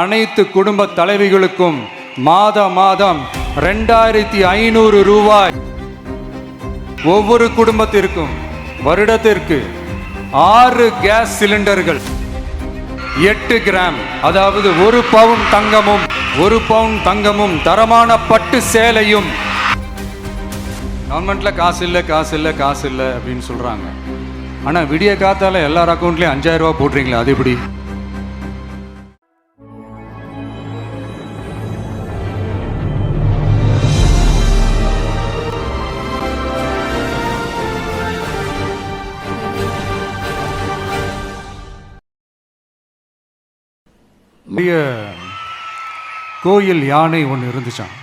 அனைத்து குடும்ப தலைவிகளுக்கும் மாதம் 2500 ரூபாய். ஒவ்வொரு குடும்பத்திற்கும் வருடத்திற்கு 6 கேஸ் சிலிண்டர்கள், 8 கிராம், அதாவது 1 பவுன் தங்கமும் தரமான பட்டு சேலையும். கவர்மெண்ட்ல காசு இல்லை அப்படின்னு சொல்றாங்க. ஆனா விடிய காத்தால எல்லார் அக்கௌண்ட்லயும் 5000 ரூபாய் போடுறீங்களா? அது எப்படி? கோயில் யானை ஒன்று இருந்துச்சான்.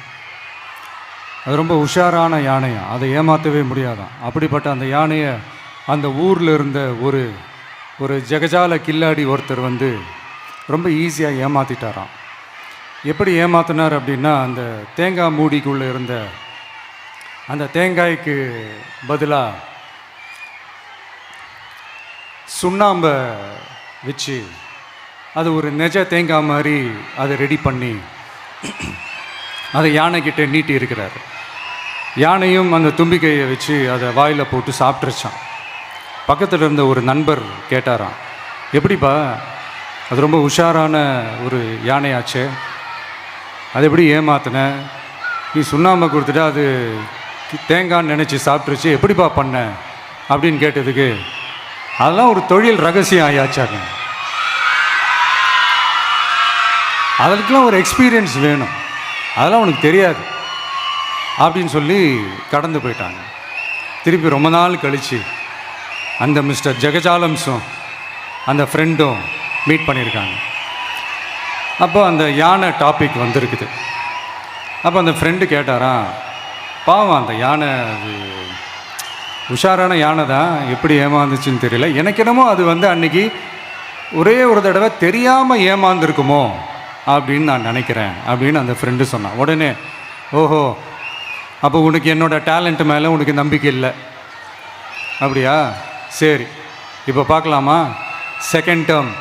அது ரொம்ப உஷாரான யானையா, அதை ஏமாற்றவே முடியாதான். அப்படிப்பட்ட அந்த யானையை அந்த ஊரில் இருந்த ஒரு ஜெகஜால கில்லாடி ஒருத்தர் வந்து ரொம்ப ஈஸியாக ஏமாற்றிட்டாராம். எப்படி ஏமாத்தினார் அப்படின்னா, அந்த தேங்காய் மூடிக்குள்ளே இருந்த அந்த தேங்காய்க்கு பதிலாக சுண்ணாம்பை வச்சு அது ஒரு நெஜ தேங்காய் மாதிரி அதை ரெடி பண்ணி அதை யானைக்கிட்ட நீட்டி இருக்கிறார். யானையும் அந்த தும்பிக்கையை வச்சு அதை வாயில் போட்டு சாப்பிட்ருச்சான். பக்கத்தில் இருந்த ஒரு நண்பர் கேட்டாராம், எப்படிப்பா, அது ரொம்ப உஷாரான ஒரு யானையாச்சே, அது எப்படி ஏமாத்தின? நீ சுண்ணாம்பை கொடுத்துட்டு அது தேங்காய்ன்னு நினச்சி சாப்பிட்ருச்சு, எப்படிப்பா பண்ண அப்படின்னு கேட்டதுக்கு, அதெல்லாம் ஒரு தொழில் ரகசியம் ஆயாச்சாங்க, அதற்கெல்லாம் ஒரு எக்ஸ்பீரியன்ஸ் வேணும், அதெல்லாம் உனக்கு தெரியாது அப்படின்னு சொல்லி கடந்து போயிட்டாங்க. திருப்பி ரொம்ப நாள் கழித்து அந்த மிஸ்டர் ஜெகஜாலம்ஸும் அந்த ஃப்ரெண்டும் மீட் பண்ணியிருக்காங்க. அப்போ அந்த யானை டாபிக் வந்திருக்குது. அப்போ அந்த ஃப்ரெண்டு கேட்டாராம், பாவம் அந்த யானை அது உஷாரான யானை தான், எப்படி ஏமாந்துச்சுன்னு தெரியல, எனக்கு என்னமோ அது வந்து அன்னைக்கு ஒரே ஒரு தடவை தெரியாமல் ஏமாந்துருக்குமோ அப்படின்னு நான் நினைக்கிறேன் அப்படின்னு அந்த ஃப்ரெண்டு சொன்னான். உடனே, ஓஹோ, அப்போ உனக்கு என்னோடய டேலண்ட் மேலே உனக்கு நம்பிக்கை இல்லை அப்படியா? சரி, இப்போ பார்க்கலாமா, செகண்ட் டேர்ம்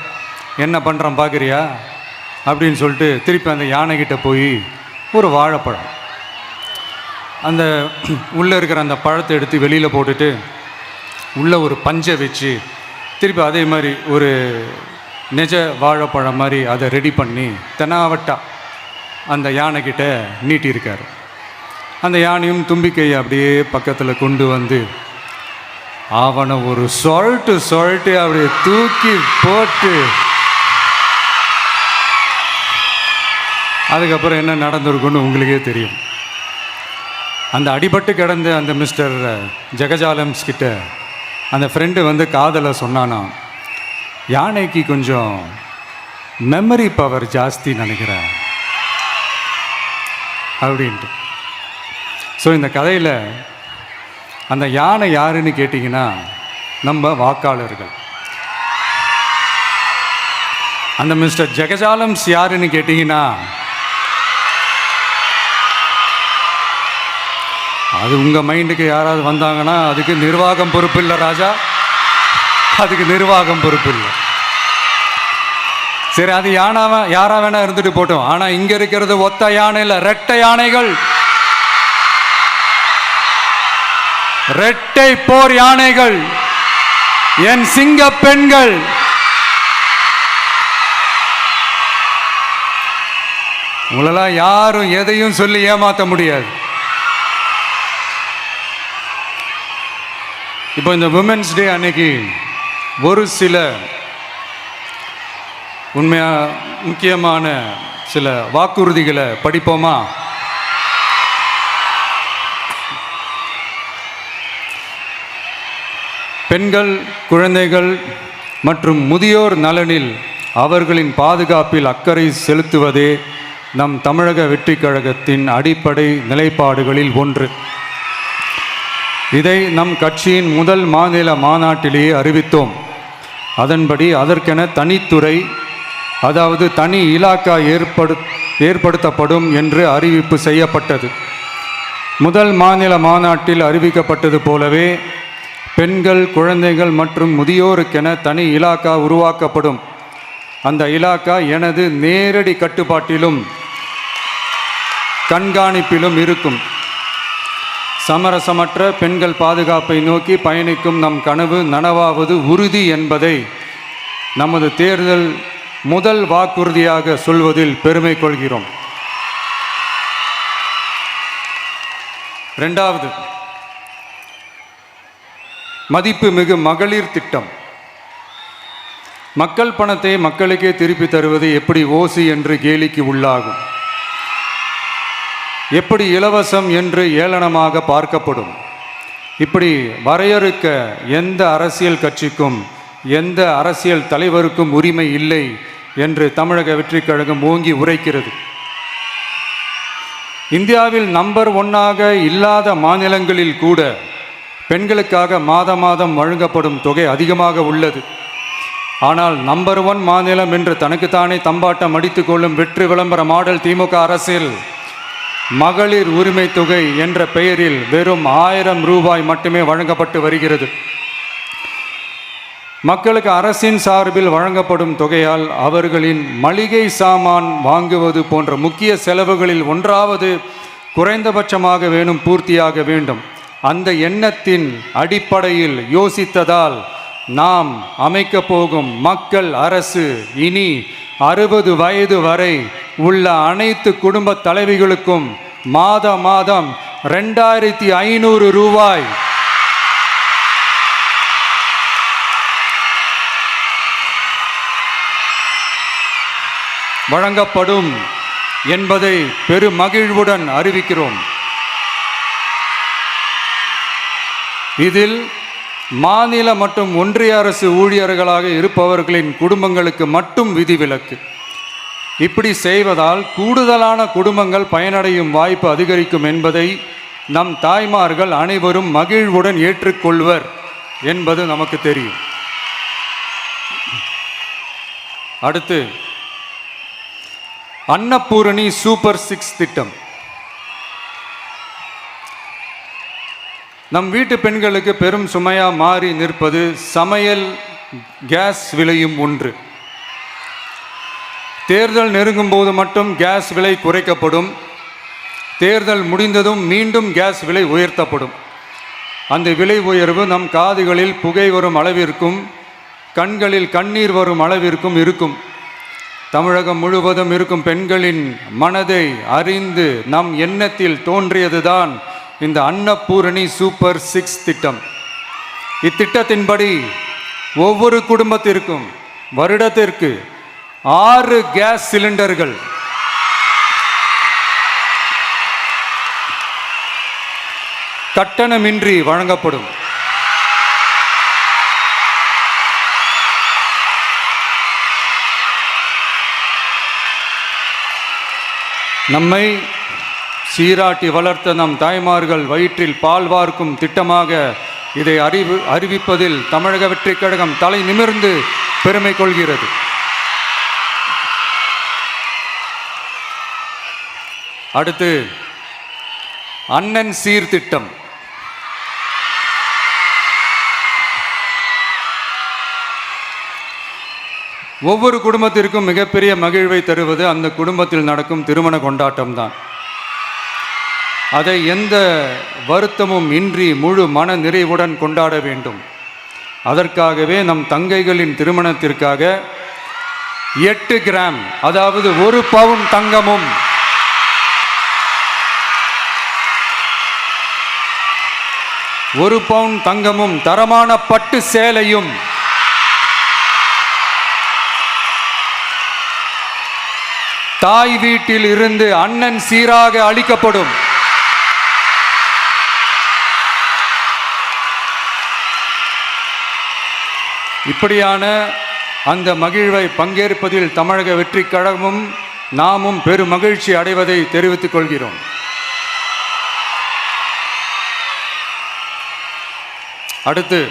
என்ன பண்ணுறோம் பார்க்குறியா அப்படின்னு சொல்லிட்டு திருப்பி அந்த யானைக்கிட்ட போய் ஒரு வாழைப்பழம், அந்த உள்ளே இருக்கிற அந்த பழத்தை எடுத்து வெளியில் போட்டுட்டு உள்ளே ஒரு பஞ்சை வச்சு திருப்பி அதே மாதிரி ஒரு நெஜ வாழைப்பழம் மாதிரி அதை ரெடி பண்ணி தெனாவட்டா அந்த யானைக்கிட்ட நீட்டியிருக்கார். அந்த யானையும் தும்பிக்கையை அப்படியே பக்கத்தில் கொண்டு வந்து அவனை ஒரு சொல்லிட்டு அப்படியே தூக்கி போட்டு, அதுக்கப்புறம் என்ன நடந்திருக்குன்னு உங்களுக்கே தெரியும். அந்த அடிபட்டு கிடந்த அந்த மிஸ்டர் ஜெகஜாலம்ஸ் கிட்ட அந்த ஃப்ரெண்டு வந்து காதலை சொன்னானா, யானைக்கு கொஞ்சம் மெமரி பவர் ஜாஸ்தி நினைக்கிறேன் அப்படின்ட்டு. ஸோ இந்த கதையில் அந்த யானை யாருன்னு கேட்டிங்கன்னா நம்ம வாக்காளர்கள். அந்த மிஸ்டர் ஜெகஜாலம்ஸ் யாருன்னு கேட்டிங்கன்னா அது உங்கள் மைண்டுக்கு யாராவது வந்தாங்கன்னா அதுக்கு நிர்வாகம் பொறுப்பு இல்லை ராஜா, அதுக்கு நிர்வாகம் பொறுப்பு இல்லை. சரி, அது யாரா வேணா இருந்துட்டு போட்டோம். ஆனால் இங்கே இருக்கிறது ஒத்த யானை இல்லை, ரெட்டை யானைகள், ரெட்டை போர் யானைகள், என் சிங்க பெண்கள். உங்களெல்லாம் யாரும் எதையும் சொல்லி ஏமாற்ற முடியாது. இப்போ இந்த விமென்ஸ் டே அன்னைக்கு ஒரு சில முக்கியமான சில வாக்குறுதிகளை படிப்போமா? பெண்கள், குழந்தைகள் மற்றும் முதியோர் நலனில் அவர்களின் பாதுகாப்பில் அக்கறை செலுத்துவதே நம் தமிழக வெற்றிக் கழகத்தின் அடிப்படை நிலைப்பாடுகளில் ஒன்று. இதை நம் கட்சியின் முதல் மாநில மாநாட்டிலேயே அறிவித்தோம். அதன்படி அதற்கென தனித்துறை, அதாவது தனி இலாக்கா ஏற்படுத்தப்படும் என்று அறிவிப்பு செய்யப்பட்டது. முதல் மாநில மாநாட்டில் அறிவிக்கப்பட்டது போலவே பெண்கள், குழந்தைகள் மற்றும் முதியோருக்கென தனி இலாக்கா உருவாக்கப்படும். அந்த இலாக்கா எனது நேரடி கட்டுப்பாட்டிலும் கண்காணிப்பிலும் இருக்கும். சமரசமற்ற பெண்கள் பாதுகாப்பை நோக்கி பயணிக்கும் நம் கனவு நனவாவது உறுதி என்பதை நமது தேர்தல் முதல் வாக்குறுதியாக சொல்வதில் பெருமை கொள்கிறோம். இரண்டாவது, மதிப்புமிகு மகளிர் திட்டம். மக்கள் பணத்தை மக்களுக்கே திருப்பி தருவது எப்படி ஓசி என்று கேலிக்கு உள்ளாகும், எப்படி இலவசம் என்று ஏளனமாக பார்க்கப்படும். இப்படி வரையறுக்க எந்த அரசியல் கட்சிக்கும் எந்த அரசியல் தலைவருக்கும் உரிமை இல்லை என்று தமிழக வெற்றிக் கழகம் ஓங்கி உரைக்கிறது. இந்தியாவில் நம்பர் 1 இல்லாத மாநிலங்களில் கூட பெண்களுக்காக மாதம் வழங்கப்படும் தொகை அதிகமாக உள்ளது. ஆனால் நம்பர் 1 மாநிலம் என்று தனக்குத்தானே தம்பாட்டம் அடித்துக் கொள்ளும் வெற்றி விளம்பர மாடல் திமுக அரசில் மகளிர் உரிமை தொகை என்ற பெயரில் வெறும் 1000 ரூபாய் மட்டுமே வழங்கப்பட்டு வருகிறது. மக்களுக்கு அரசின் சார்பில் வழங்கப்படும் தொகையால் அவர்களின் மளிகை சாமான் வாங்குவது போன்ற முக்கிய செலவுகளில் ஒன்றாவது குறைந்தபட்சமாக பூர்த்தியாக வேண்டும். அந்த எண்ணத்தின் அடிப்படையில் யோசித்ததால் நாம் அமைக்கப் போகும் மக்கள் அரசு இனி 60 வயது வரை உள்ள அனைத்து குடும்ப தலைவிகளுக்கும் மாதம் 2500 ரூபாய் வழங்கப்படும் என்பதை பெருமகிழ்வுடன் அறிவிக்கிறோம். இதில் மாநில மற்றும் ஒன்றிய அரசு ஊழியர்களாக இருப்பவர்களின் குடும்பங்களுக்கு மட்டும் விதிவிலக்கு. இப்படி செய்வதால் கூடுதலான குடும்பங்கள் பயனடையும் வாய்ப்பு அதிகரிக்கும் என்பதை நம் தாய்மார்கள் அனைவரும் மகிழ்வுடன் ஏற்றுக்கொள்வர் என்பது நமக்கு தெரியும். அடுத்து, அன்னபூரணி சூப்பர் 6 திட்டம். நம் வீட்டு பெண்களுக்கு பெரும் சுமையா மாறி நிற்பது சமையல் கேஸ் விலையும் ஒன்று. தேர்தல் நெருங்கும் போது மட்டும் கேஸ் விலை குறைக்கப்படும், தேர்தல் முடிந்ததும் மீண்டும் கேஸ் விலை உயர்த்தப்படும். அந்த விலை உயர்வு நம் காதுகளில் புகை வரும் அளவிற்கும் கண்களில் கண்ணீர் வரும் அளவிற்கும் இருக்கும். தமிழகம் முழுவதும் இருக்கும் பெண்களின் மனதை அறிந்து நம் எண்ணத்தில் தோன்றியதுதான் இந்த அன்னபூரணி சூப்பர் 6 திட்டம். இத்திட்டத்தின்படி ஒவ்வொரு குடும்பத்திற்கும் வருடத்திற்கு 6 கேஸ் சிலிண்டர்கள் கட்டணமின்றி வழங்கப்படும். நம்மை சீராட்டி வளர்த்த நம் தாய்மார்கள் வயிற்றில் பால் வார்க்கும் திட்டமாக இதை அறிவிப்பதில் தமிழக வெற்றிக் கழகம் தலை நிமிர்ந்து பெருமை கொள்கிறது. அடுத்து, அண்ணன் சீர்திட்டம். ஒவ்வொரு குடும்பத்திற்கும் மிகப்பெரிய மகிழ்வை தருவது அந்த குடும்பத்தில் நடக்கும் திருமண கொண்டாட்டம்தான். அதை எந்த வருத்தமும் இன்றி முழு மன நிறைவுடன் கொண்டாட வேண்டும். அதற்காகவே நம் தங்கைகளின் திருமணத்திற்காக 8 கிராம், அதாவது 1 பவுன் தங்கமும் 1 பவுன் தங்கமும் தரமான பட்டு சேலையும் தாய் வீட்டில் இருந்து அண்ணன் சீராக அளிக்கப்படும். இப்படியான அந்த மகிழ்வை பங்கேற்பதில் தமிழக வெற்றிக் கழகமும் நாமும் பெரும் மகிழ்ச்சி அடைவதை தெரிவித்துக் கொள்கிறோம். அடுத்து,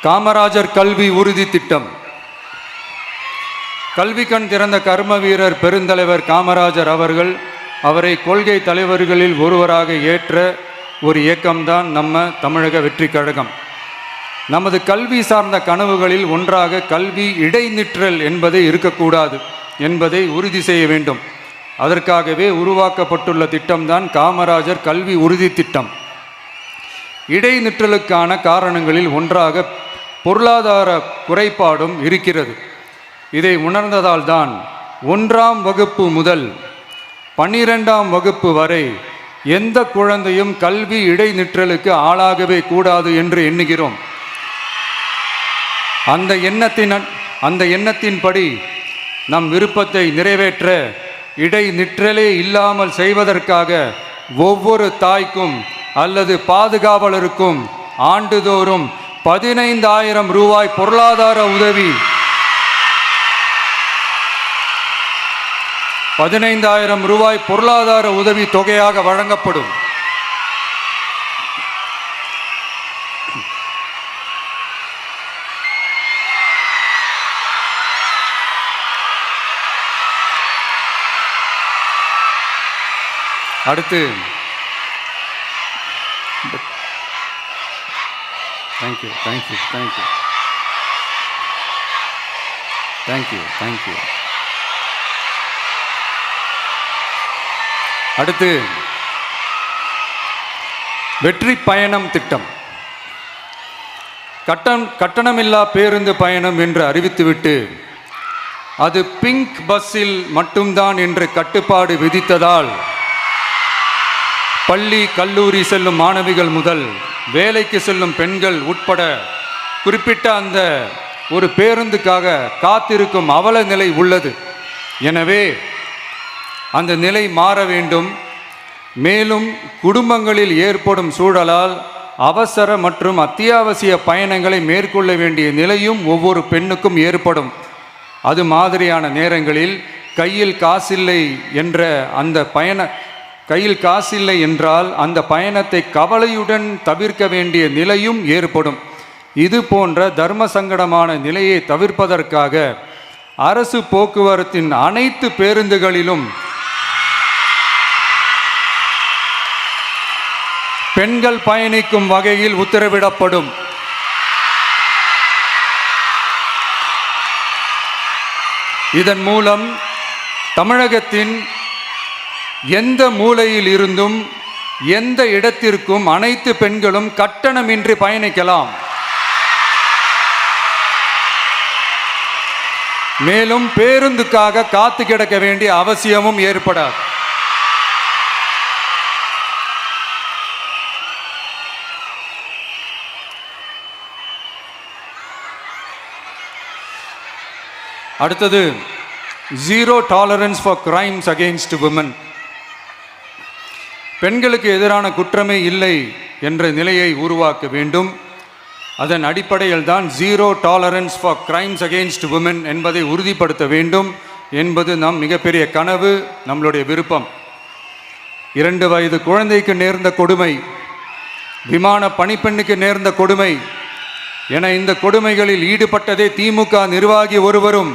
காமராஜர் கல்வி உறுதி திட்டம். கல்வி கண் திறந்த கர்ம வீரர் பெருந்தலைவர் காமராஜர் அவரை கொள்கை தலைவர்களில் ஒருவராக ஏற்ற ஒரு இயக்கம்தான் நம்ம தமிழக வெற்றிக் கழகம். நமது கல்வி சார்ந்த கனவுகளில் ஒன்றாக கல்வி இடைநிற்றல் என்பதே இருக்கக்கூடாது என்பதை உறுதி செய்ய வேண்டும். அதற்காகவே உருவாக்கப்பட்டுள்ள திட்டம்தான் காமராஜர் கல்வி உறுதி திட்டம். இடைநிற்றலுக்கான காரணங்களில் ஒன்றாக பொருளாதார குறைபாடும் இருக்கிறது. இதை உணர்ந்ததால் தான் 1ஆம் வகுப்பு முதல் 12ஆம் வகுப்பு வரை எந்த குழந்தையும் கல்வி இடைநிற்றலுக்கு ஆளாகவே கூடாது என்று எண்ணுகிறோம். அந்த எண்ணத்தின்படி நம் விருப்பத்தை நிறைவேற்ற இடைநிற்றலே இல்லாமல் செய்வதற்காக ஒவ்வொரு தாய்க்கும் அல்லது பாதுகாவலருக்கும் ஆண்டுதோறும் 15,000 ரூபாய் பொருளாதார உதவி 15,000 ரூபாய் பொருளாதார உதவி தொகையாக வழங்கப்படும். அடுத்து thank you thank you thank you thank you thank you அடுத்து வெற்றி பயணம் திட்டம். கட்டணமில்லா பேருந்து பயணம் என்று அறிவித்துவிட்டு அது பிங்க் பஸ்ஸில் மட்டும்தான் என்று கட்டுப்பாடு விதித்ததால் பள்ளி கல்லூரி செல்லும் மாணவிகள் முதல் வேலைக்கு செல்லும் பெண்கள் உட்பட குறிப்பிட்ட அந்த ஒரு பேருந்துக்காக காத்திருக்கும் அவல நிலை உள்ளது. எனவே அந்த நிலை மாற வேண்டும். மேலும் குடும்பங்களில் ஏற்படும் சூழலால் அவசர மற்றும் அத்தியாவசிய பயணங்களை மேற்கொள்ள வேண்டிய நிலையும் ஒவ்வொரு பெண்ணுக்கும் ஏற்படும். அது மாதிரியான நேரங்களில் கையில் காசில்லை என்றால் அந்த பயணத்தை கவலையுடன் தவிர்க்க வேண்டிய நிலையும் ஏற்படும். இது போன்ற தர்ம சங்கடமான நிலையை தவிர்ப்பதற்காக அரசு போக்குவரத்தின் அனைத்து பேருந்துகளிலும் பெண்கள் பயணிக்கும் வகையில் உத்தரவிடப்படும். இதன் மூலம் தமிழகத்தின் எந்த மூலையில் இருந்தும் எந்த இடத்திற்கும் அனைத்து பெண்களும் கட்டணமின்றி பயணிக்கலாம். மேலும் பேருந்துக்காக காத்து கிடக்க வேண்டிய அவசியமும் ஏற்படாது. அடுத்தது zero tolerance for crimes against women. பெண்களுக்கு எதிரான குற்றமே இல்லை என்ற நிலையை உருவாக்க வேண்டும். அதன் அடிப்படையில் தான் zero tolerance for crimes against women என்பதை உறுதிப்படுத்த வேண்டும் என்பது நம் மிகப்பெரிய கனவு, நம்மளுடைய விருப்பம். 2 வயது குழந்தைக்கு நேர்ந்த கொடுமை, விமான பணிப்பெண்ணுக்கு நேர்ந்த கொடுமை என இந்த கொடுமைகளில் ஈடுபட்டதே திமுக நிர்வாகி ஒருவரும்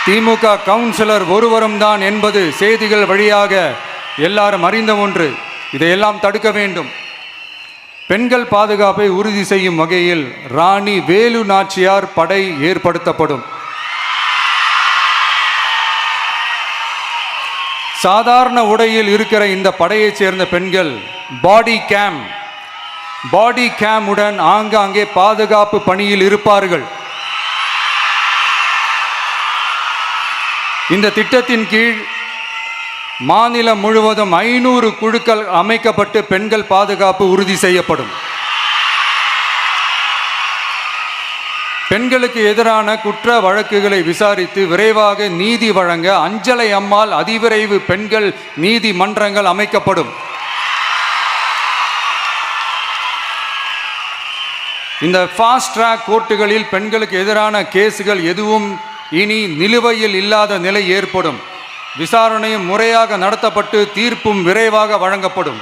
திமுக கவுன்சிலர் ஒருவரும் தான் என்பது செய்திகள் வழியாக எல்லாரும் அறிந்த ஒன்று. இதையெல்லாம் தடுக்க வேண்டும். பெண்கள் பாதுகாப்பை உறுதி செய்யும் வகையில் ராணி வேலு நாச்சியார் படை ஏற்படுத்தப்படும். சாதாரண உடையில் இருக்கிற இந்த படையைச் சேர்ந்த பெண்கள் பாடி கேம் உடன் ஆங்காங்கே பாதுகாப்பு பணியில் இருப்பார்கள். இந்த திட்டத்தின் கீழ் மாநிலம் முழுவதும் 500 குழுக்கள் அமைக்கப்பட்டு பெண்கள் பாதுகாப்பு உறுதி செய்யப்படும். பெண்களுக்கு எதிரான குற்ற வழக்குகளை விசாரித்து விரைவாக நீதி வழங்க அஞ்சலை அம்மாள் அதிவிரைவு பெண்கள் நீதிமன்றங்கள் அமைக்கப்படும். இந்த ஃபாஸ்ட் ட்ராக் கோர்ட்டுகளில் பெண்களுக்கு எதிரான கேஸுகள் எதுவும் இனி நிலுவையில் இல்லாத நிலை ஏற்படும். விசாரணையும் முறையாக நடத்தப்பட்டு தீர்ப்பும் விரைவாக வழங்கப்படும்.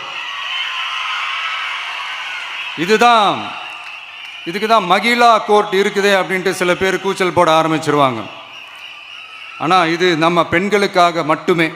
இதுக்கு தான் மகிழா கோர்ட் இருக்குதே அப்படின்ட்டு சில பேர் கூச்சல் போட ஆரம்பிச்சிருவாங்க. ஆனால் இது நம்ம பெண்களுக்காக மட்டுமே.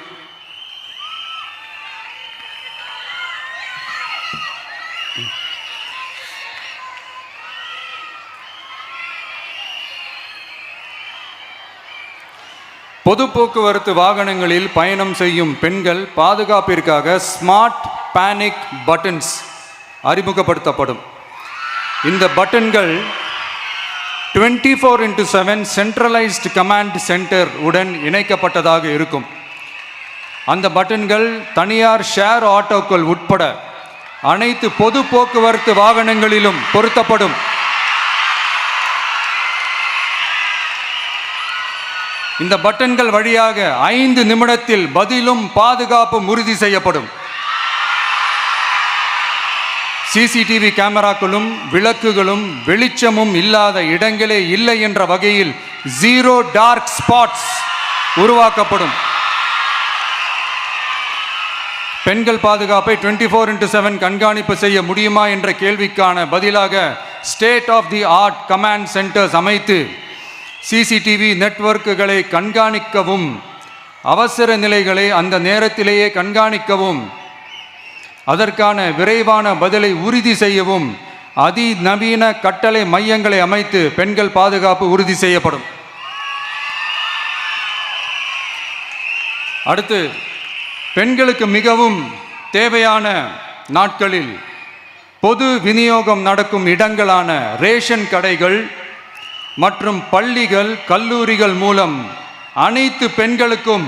பொது போக்குவரத்து வாகனங்களில் பயணம் செய்யும் பெண்கள் பாதுகாப்பிற்காக ஸ்மார்ட் பேனிக் பட்டன்ஸ் அறிமுகப்படுத்தப்படும். இந்த பட்டன்கள் 24/7 சென்ட்ரலைஸ்டு கமாண்ட் சென்டர் உடன் இணைக்கப்பட்டதாக இருக்கும். அந்த பட்டன்கள் தனியார் ஷேர் ஆட்டோக்கள் உட்பட அனைத்து பொது போக்குவரத்து வாகனங்களிலும் பொருத்தப்படும். இந்த பட்டன்கள் வழியாக 5 நிமிடத்தில் பதிலும் பாதுகாப்பும் உறுதி செய்யப்படும். சிசிடிவி கேமராக்களும் விளக்குகளும் வெளிச்சமும் இல்லாத இடங்களே இல்லை என்ற வகையில் 0 டார்க் ஸ்பாட்ஸ் உருவாக்கப்படும். பெண்கள் பாதுகாப்பை 24/7 கண்காணிப்பு செய்ய முடியுமா என்ற கேள்விக்கான பதிலாக state of the art command centres அமைத்து சிசிடிவி நெட்வொர்க்குகளை கண்காணிக்கவும் அவசர நிலைகளை அந்த நேரத்திலேயே கண்காணிக்கவும் அதற்கான விரைவான பதிலை உறுதி செய்யவும் அதிநவீன கட்டளை மையங்களை அமைத்து பெண்கள் பாதுகாப்பு உறுதி செய்யப்படும். அடுத்து, பெண்களுக்கு மிகவும் தேவையான நாட்களில் பொது விநியோகம் நடக்கும் இடங்களான ரேஷன் கடைகள் மற்றும் பள்ளிகள் கல்லூரிகள் மூலம் அனைத்து பெண்களுக்கும்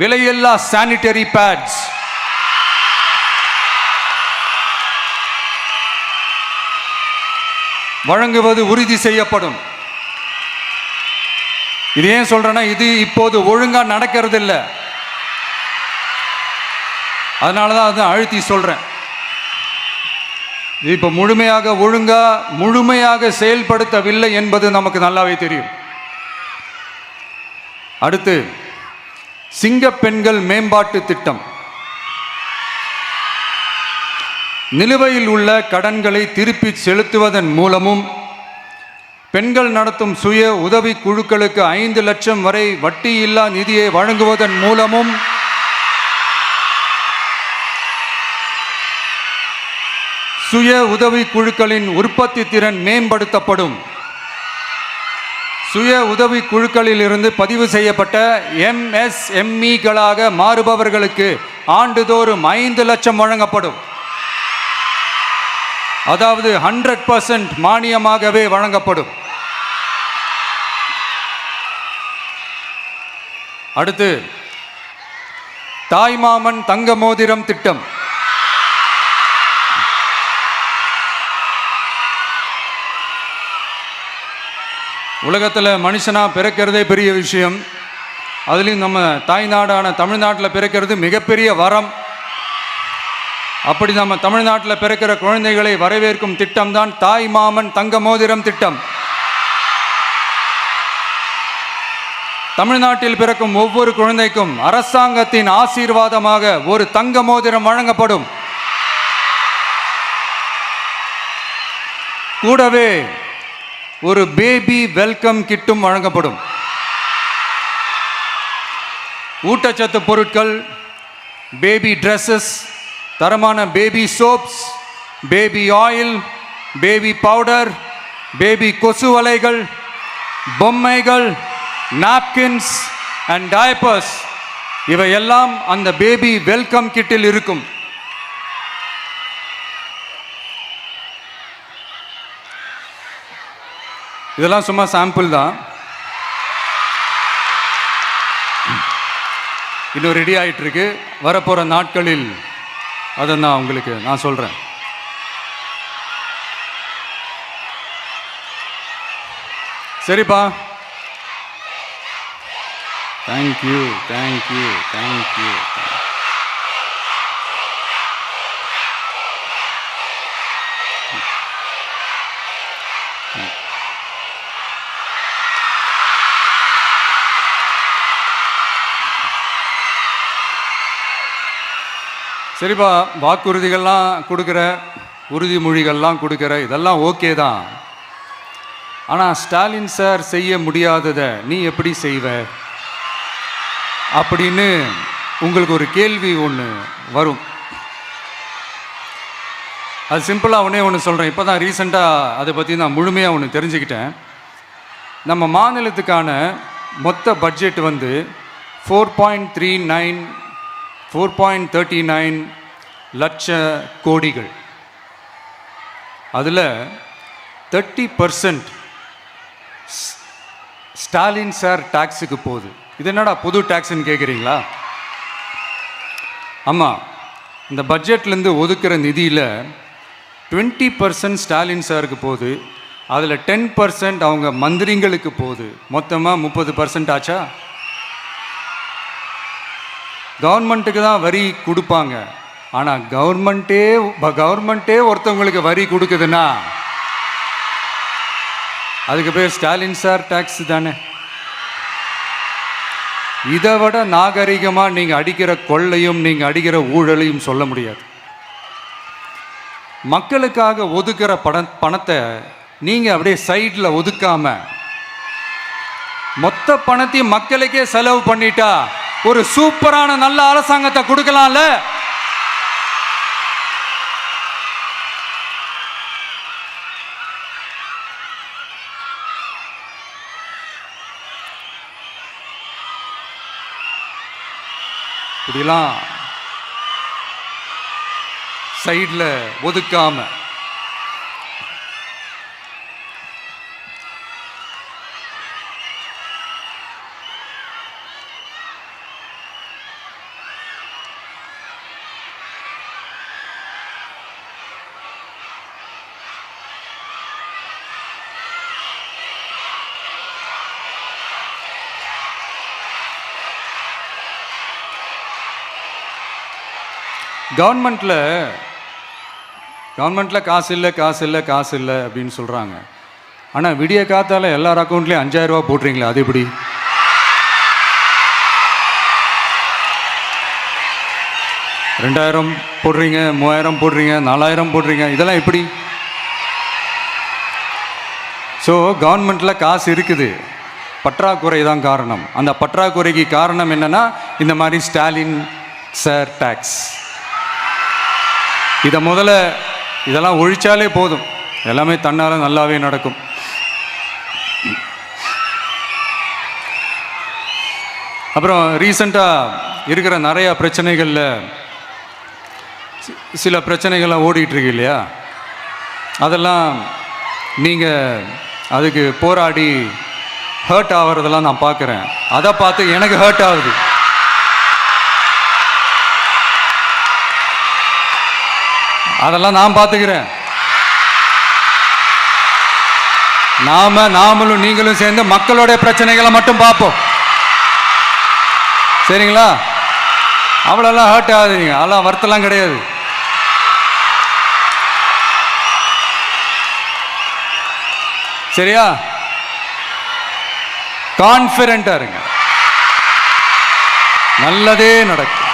விலையில்லா சானிட்டரி பேட்ஸ் வழங்குவது உறுதி செய்யப்படும். இது ஏன் சொல்றேன்னா, இது இப்போது ஒழுங்கா நடக்கிறது இல்லை, அதனால தான் அதை அழுத்தி சொல்றேன். இது இப்போ முழுமையாக செயல்படுத்தவில்லை என்பது நமக்கு நல்லாவே தெரியும். அடுத்து, சிங்க பெண்கள் மேம்பாட்டு திட்டம். நிலுவையில் உள்ள கடன்களை திருப்பி செலுத்துவதன் மூலமும் பெண்கள் நடத்தும் சுய உதவி குழுக்களுக்கு 5 லட்சம் வரை வட்டியில்லா நிதியை வழங்குவதன் மூலமும் சுய உதவி குழுக்களின் உற்பத்தி திறன் மேம்படுத்தப்படும். சுய உதவி குழுக்களில் இருந்து பதிவு செய்யப்பட்ட MSMEகளாக மாறுபவர்களுக்கு ஆண்டுதோறும் 5 லட்சம் வழங்கப்படும். அதாவது 100% மானியமாகவே வழங்கப்படும். அடுத்து, தாய்மாமன் தங்க மோதிரம் திட்டம். உலகத்தில் மனுஷனாக பிறக்கிறதே பெரிய விஷயம். அதுலேயும் நம்ம தாய்நாடான தமிழ்நாட்டில் பிறக்கிறது மிகப்பெரிய வரம். அப்படி நம்ம தமிழ்நாட்டில் பிறக்கிற குழந்தைகளை வரவேற்கும் திட்டம் தான் தாய் மாமன் தங்க மோதிரம் திட்டம். தமிழ்நாட்டில் பிறக்கும் ஒவ்வொரு குழந்தைக்கும் அரசாங்கத்தின் ஆசீர்வாதமாக ஒரு தங்க மோதிரம் வழங்கப்படும். கூடவே ஒரு பேபி வெல்கம் கிட்டும் வழங்கப்படும். ஊட்டச்சத்து பொருட்கள், பேபி ட்ரெஸ்ஸஸ், தரமான baby soaps, baby oil, baby powder, baby கொசு வலைகள், பொம்மைகள், நாப்கின்ஸ் அண்ட் டயப்பர்ஸ் இவையெல்லாம் அந்த பேபி வெல்கம் கிட்டில் இருக்கும். இதெல்லாம் சும்மா சாம்பிள் தான். இன்னும் ரெடி ஆகிட்டு இருக்கு. வரப்போகிற நாட்களில் அதை நான் சொல்கிறேன். சரிப்பா, தேங்க்யூ தேங்க்யூ தேங்க்யூ. சரிப்பா, வாக்குறுதிகள்லாம் கொடுக்குற, உறுதிமொழிகள்லாம் கொடுக்குற, இதெல்லாம் ஓகே தான். ஆனால் ஸ்டாலின் சார் செய்ய முடியாததை நீ எப்படி செய்வ அப்படின்னு உங்களுக்கு ஒரு கேள்வி ஒன்று வரும். அது சிம்பிளாக ஒன்று சொல்கிறேன். இப்போ தான் ரீசெண்டாக அதை பற்றி நான் முழுமையாக தெரிஞ்சுக்கிட்டேன். நம்ம மாநிலத்துக்கான மொத்த பட்ஜெட் வந்து 4.39 லட்ச கோடிகள். அதில் 30% ஸ்டாலின் சார் டாக்ஸுக்கு போகுது. இது என்னடா புது டாக்ஸ்ன்னு கேட்குறீங்களா? ஆமாம், இந்த பட்ஜெட்லேருந்து ஒதுக்குற நிதியில் 20% ஸ்டாலின் சாருக்கு போகுது. அதில் 10% அவங்க மந்திரிங்களுக்கு போகுது. மொத்தமாக 30% ஆச்சா? கவர்மெண்ட்டுக்கு தான் வரி கொடுப்பாங்க. ஆனால் கவர்மெண்ட்டே ஒருத்தவங்களுக்கு வரி கொடுக்குதுன்னா அதுக்கு பேர் ஸ்டாலின் சார் டாக்ஸ் தானே. இதை விட நாகரிகமாக நீங்கள் அடிக்கிற கொள்ளையும் நீங்கள் அடிக்கிற ஊழலையும் சொல்ல முடியாது. மக்களுக்காக ஒதுக்குற பணத்தை நீங்கள் அப்படியே சைடில் ஒதுக்காம மொத்த பணத்தையும் மக்களுக்கே செலவு பண்ணிட்டா ஒரு சூப்பரான நல்ல அரசாங்கத்தை கொடுக்கலாம்ல. இப்படிலாம் சைடில் ஒதுக்காம கவர்மெண்ட்டில் காசு இல்லை அப்படின்னு சொல்கிறாங்க. ஆனால் விடிய காத்தால எல்லார் அக்கௌண்ட்லேயும் 5000 ரூபா போடுறீங்களா? அது எப்படி? $2000 போடுறீங்க, 3000 போடுறீங்க, 4000 போடுறீங்க, இதெல்லாம் எப்படி? ஸோ கவர்மெண்ட்டில் காசு இருக்குது, பற்றாக்குறை தான் காரணம். அந்த பற்றாக்குறைக்கு காரணம் என்னென்னா இந்த மாதிரி ஸ்டாலின் சார் டாக்ஸ். இதெல்லாம் ஒழிச்சாலே போதும், எல்லாமே தன்னால் நல்லாவே நடக்கும். அப்புறம் ரீசண்டாக இருக்கிற நிறையா பிரச்சனைகளில் சில பிரச்சனைகள்லாம் ஓடிட்டுருக்கு இல்லையா? அதெல்லாம் நீங்கள் அதுக்கு போராடி ஹர்ட் ஆகிறதெல்லாம் நான் பார்க்குறேன். அதை பார்த்து எனக்கு ஹர்ட் ஆகுது. அதெல்லாம் நான் பார்த்துக்கிறேன். நாமளும் நீங்களும் சேர்ந்து மக்களுடைய பிரச்சனைகளை மட்டும் பார்ப்போம், சரிங்களா? அவ்வளோலாம் ஹர்ட் ஆகுதுங்க, அதெல்லாம் வருத்தலாம் கிடையாது. சரியா? கான்ஃபிடென்ட்டாக இருங்க, நல்லதே நடக்கும்,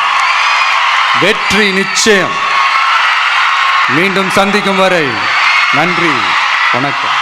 வெற்றி நிச்சயம். மீண்டும் சந்திக்கும் வரை நன்றி, வணக்கம்.